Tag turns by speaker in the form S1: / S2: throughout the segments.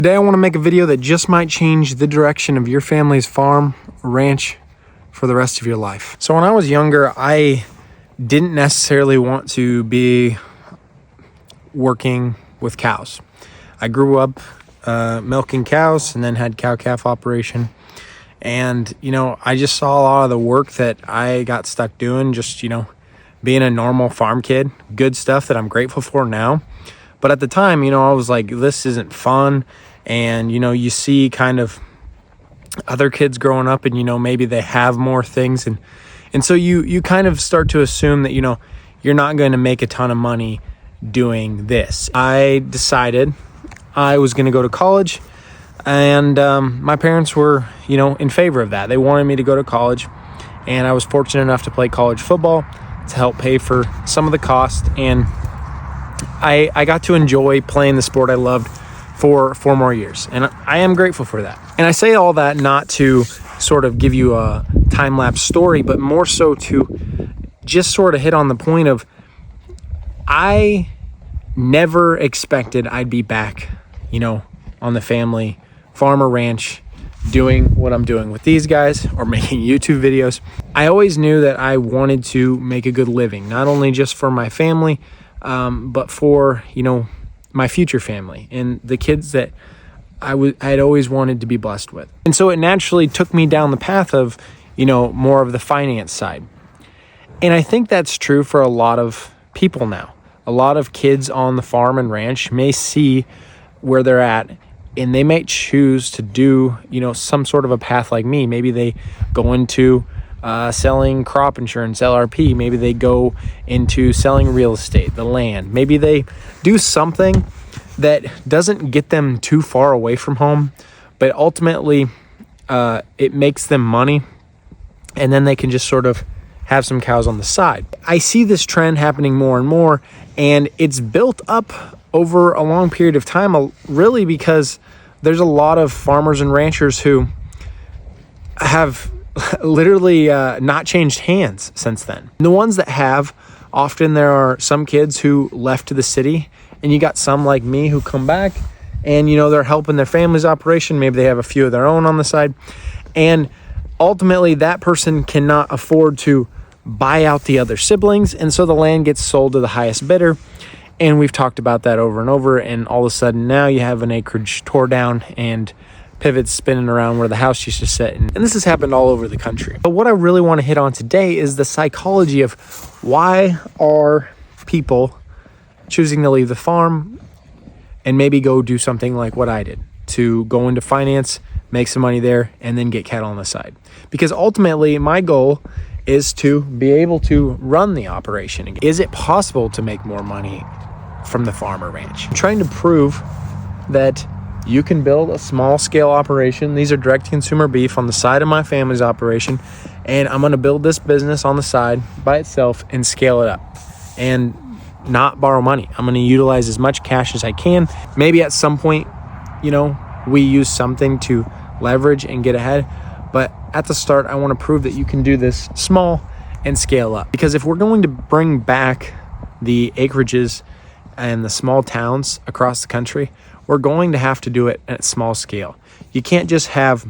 S1: Today I want to make a video that just might change the direction of your family's farm or ranch for the rest of your life. So when I was younger, I didn't necessarily want to be working with cows. I grew up milking cows and then had cow-calf operation. And, I just saw a lot of the work that I got stuck doing, just, being a normal farm kid. Good stuff that I'm grateful for now. But at the time, I was like, this isn't fun. And, you see kind of other kids growing up and, maybe they have more things. And so you kind of start to assume that, you're not going to make a ton of money doing this. I decided I was going to go to college. And my parents were, in favor of that. They wanted me to go to college. And I was fortunate enough to play college football to help pay for some of the cost. And I got to enjoy playing the sport I loved for 4 more years. And I am grateful for that. And I say all that not to sort of give you a time-lapse story, but more so to just sort of hit on the point of I never expected I'd be back, on the family farm or ranch doing what I'm doing with these guys or making YouTube videos. I always knew that I wanted to make a good living, not only just for my family, but for, my future family and the kids that I had always wanted to be blessed with. And so it naturally took me down the path of, more of the finance side. And I think that's true for a lot of people now. A lot of kids on the farm and ranch may see where they're at and they might choose to do, some sort of a path like me. Maybe they go into selling crop insurance, LRP. Maybe they go into selling real estate, the land. Maybe they do something that doesn't get them too far away from home, but ultimately it makes them money, and then they can just sort of have some cows on the side. I see this trend happening more and more, and it's built up over a long period of time, really because there's a lot of farmers and ranchers who have literally not changed hands since then. And the ones that have, often there are some kids who left to the city, and you got some like me who come back and, they're helping their family's operation. Maybe they have a few of their own on the side. And ultimately that person cannot afford to buy out the other siblings. And so the land gets sold to the highest bidder. And we've talked about that over and over. And all of a sudden now you have an acreage tore down and pivots spinning around where the house used to sit. And this has happened all over the country. But what I really want to hit on today is the psychology of why are people choosing to leave the farm and maybe go do something like what I did, to go into finance, make some money there, and then get cattle on the side. Because ultimately my goal is to be able to run the operation. Is it possible to make more money from the farm or ranch? I'm trying to prove that you can build a small scale operation. These are direct consumer beef on the side of my family's operation. And I'm going to build this business on the side by itself and scale it up and not borrow money. I'm going to utilize as much cash as I can. Maybe at some point, we use something to leverage and get ahead. But at the start, I want to prove that you can do this small and scale up. Because if we're going to bring back the acreages and the small towns across the country, we're going to have to do it at small scale. You can't just have,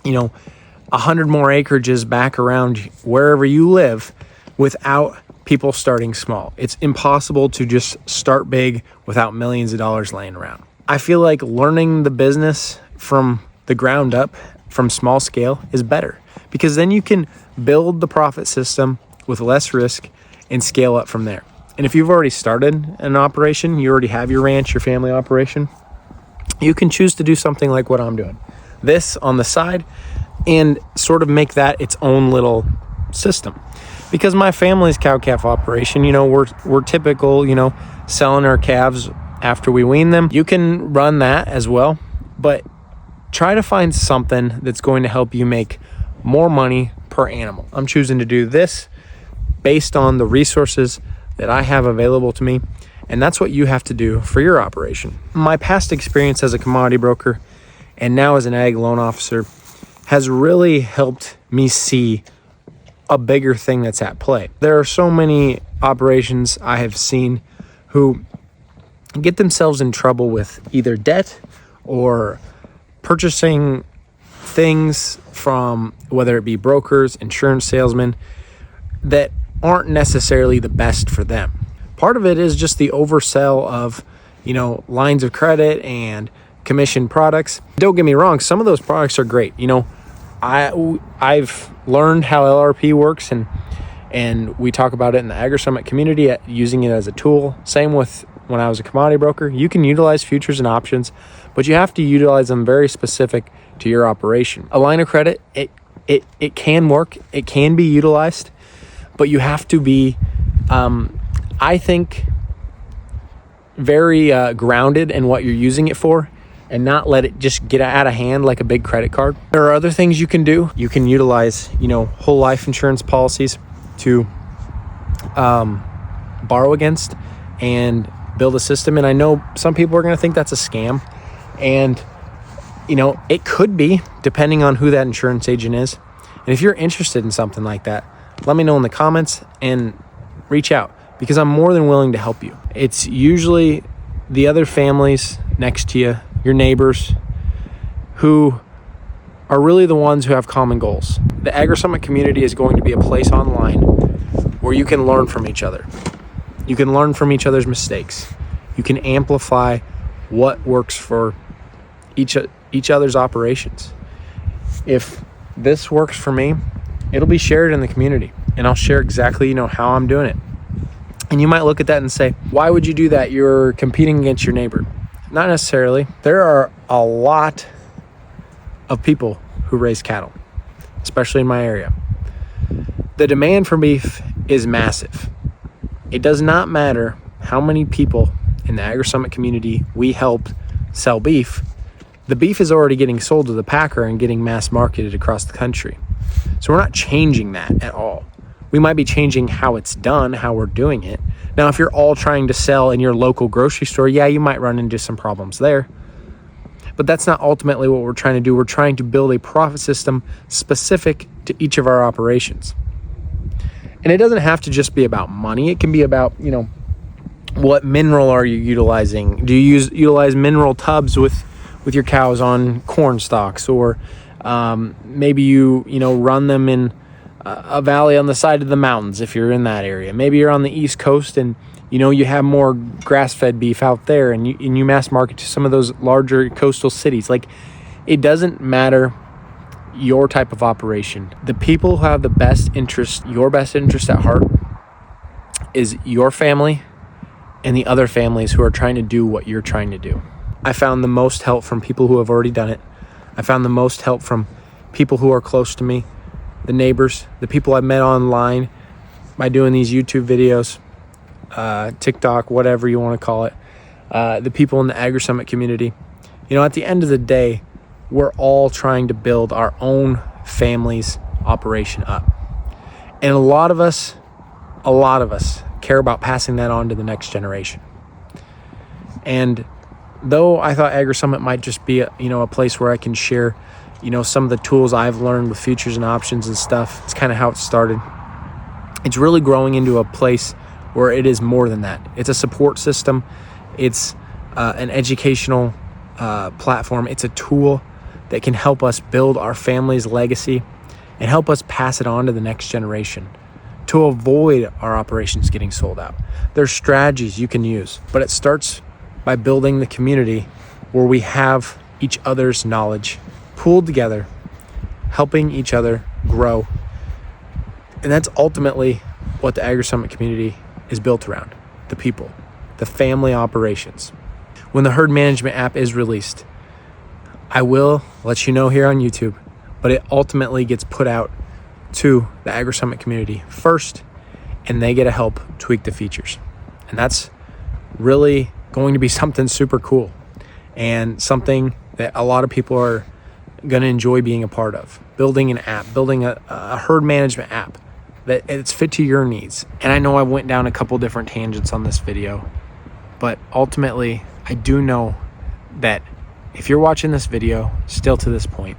S1: 100 more acreages back around wherever you live without people starting small. It's impossible to just start big without millions of dollars laying around. I feel like learning the business from the ground up, from small scale, is better, because then you can build the profit system with less risk and scale up from there. And if you've already started an operation, you already have your ranch, your family operation, you can choose to do something like what I'm doing, this on the side, and sort of make that its own little system. Because my family's cow-calf operation, we're typical, selling our calves after we wean them. You can run that as well, but try to find something that's going to help you make more money per animal. I'm choosing to do this based on the resources that I have available to me, and that's what you have to do for your operation. My past experience as a commodity broker and now as an ag loan officer has really helped me see a bigger thing that's at play. There are so many operations I have seen who get themselves in trouble with either debt or purchasing things from, whether it be brokers, insurance salesmen, that aren't necessarily the best for them. Part of it is just the oversell of, lines of credit and commission products. Don't get me wrong, some of those products are great. I've learned how LRP works, and we talk about it in the Agri Summit community, using it as a tool. Same with when I was a commodity broker. You can utilize futures and options, but you have to utilize them very specific to your operation. A line of credit, it can work, it can be utilized, but you have to be, I think, very grounded in what you're using it for, and not let it just get out of hand like a big credit card. There are other things you can do. You can utilize, whole life insurance policies to borrow against and build a system. And I know some people are going to think that's a scam, and it could be, depending on who that insurance agent is. And if you're interested in something like that, let me know in the comments and reach out, because I'm more than willing to help you. It's usually the other families next to you, your neighbors, who are really the ones who have common goals. The Agri Summit community is going to be a place online where you can learn from each other. You can learn from each other's mistakes. You can amplify what works for each other's operations. If this works for me, it'll be shared in the community, and I'll share exactly, how I'm doing it. And you might look at that and say, why would you do that? You're competing against your neighbor. Not necessarily. There are a lot of people who raise cattle, especially in my area. The demand for beef is massive. It does not matter how many people in the Agri Summit community we helped sell beef. The beef is already getting sold to the packer and getting mass marketed across the country. So we're not changing that at all. We might be changing how it's done, how we're doing it. Now, if you're all trying to sell in your local grocery store, yeah, you might run into some problems there. But that's not ultimately what we're trying to do. We're trying to build a profit system specific to each of our operations. And it doesn't have to just be about money. It can be about, what mineral are you utilizing? Do you utilize mineral tubs with your cows on corn stalks? Or maybe you run them in a valley on the side of the mountains if you're in that area. Maybe you're on the East Coast and you have more grass-fed beef out there, and you mass market to some of those larger coastal cities. Like, it doesn't matter your type of operation. The people who have the best interest, your best interest at heart, is your family and the other families who are trying to do what you're trying to do. I found the most help from people who have already done it. I found the most help from people who are close to me, the neighbors, the people I've met online by doing these YouTube videos, TikTok, whatever you want to call it, the people in the Agri Summit community. At the end of the day, we're all trying to build our own family's operation up. And a lot of us care about passing that on to the next generation. And though I thought Agri Summit might just be a place where I can share some of the tools I've learned with futures and options and stuff, it's kind of how it started. It's really growing into a place where it is more than that. It's a support system. It's an educational platform. It's a tool that can help us build our family's legacy and help us pass it on to the next generation to avoid our operations getting sold out. There's strategies you can use, but it starts by building the community where we have each other's knowledge pooled together, helping each other grow. And that's ultimately what the Agri Summit community is built around: the people, the family operations. When the herd management app is released, I will let you know here on YouTube, but it ultimately gets put out to the Agri Summit community first, and they get to help tweak the features. And that's really going to be something super cool and something that a lot of people are going to enjoy being a part of. Building an app, building a herd management app that it's fit to your needs. And I know I went down a couple different tangents on this video, but ultimately I do know that if you're watching this video still to this point,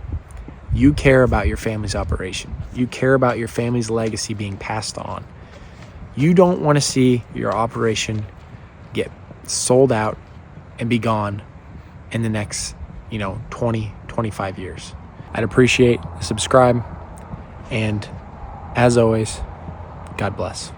S1: you care about your family's operation. You care about your family's legacy being passed on. You don't want to see your operation get sold out and be gone in the next 20, 25 years. I'd appreciate subscribe. And as always, God bless.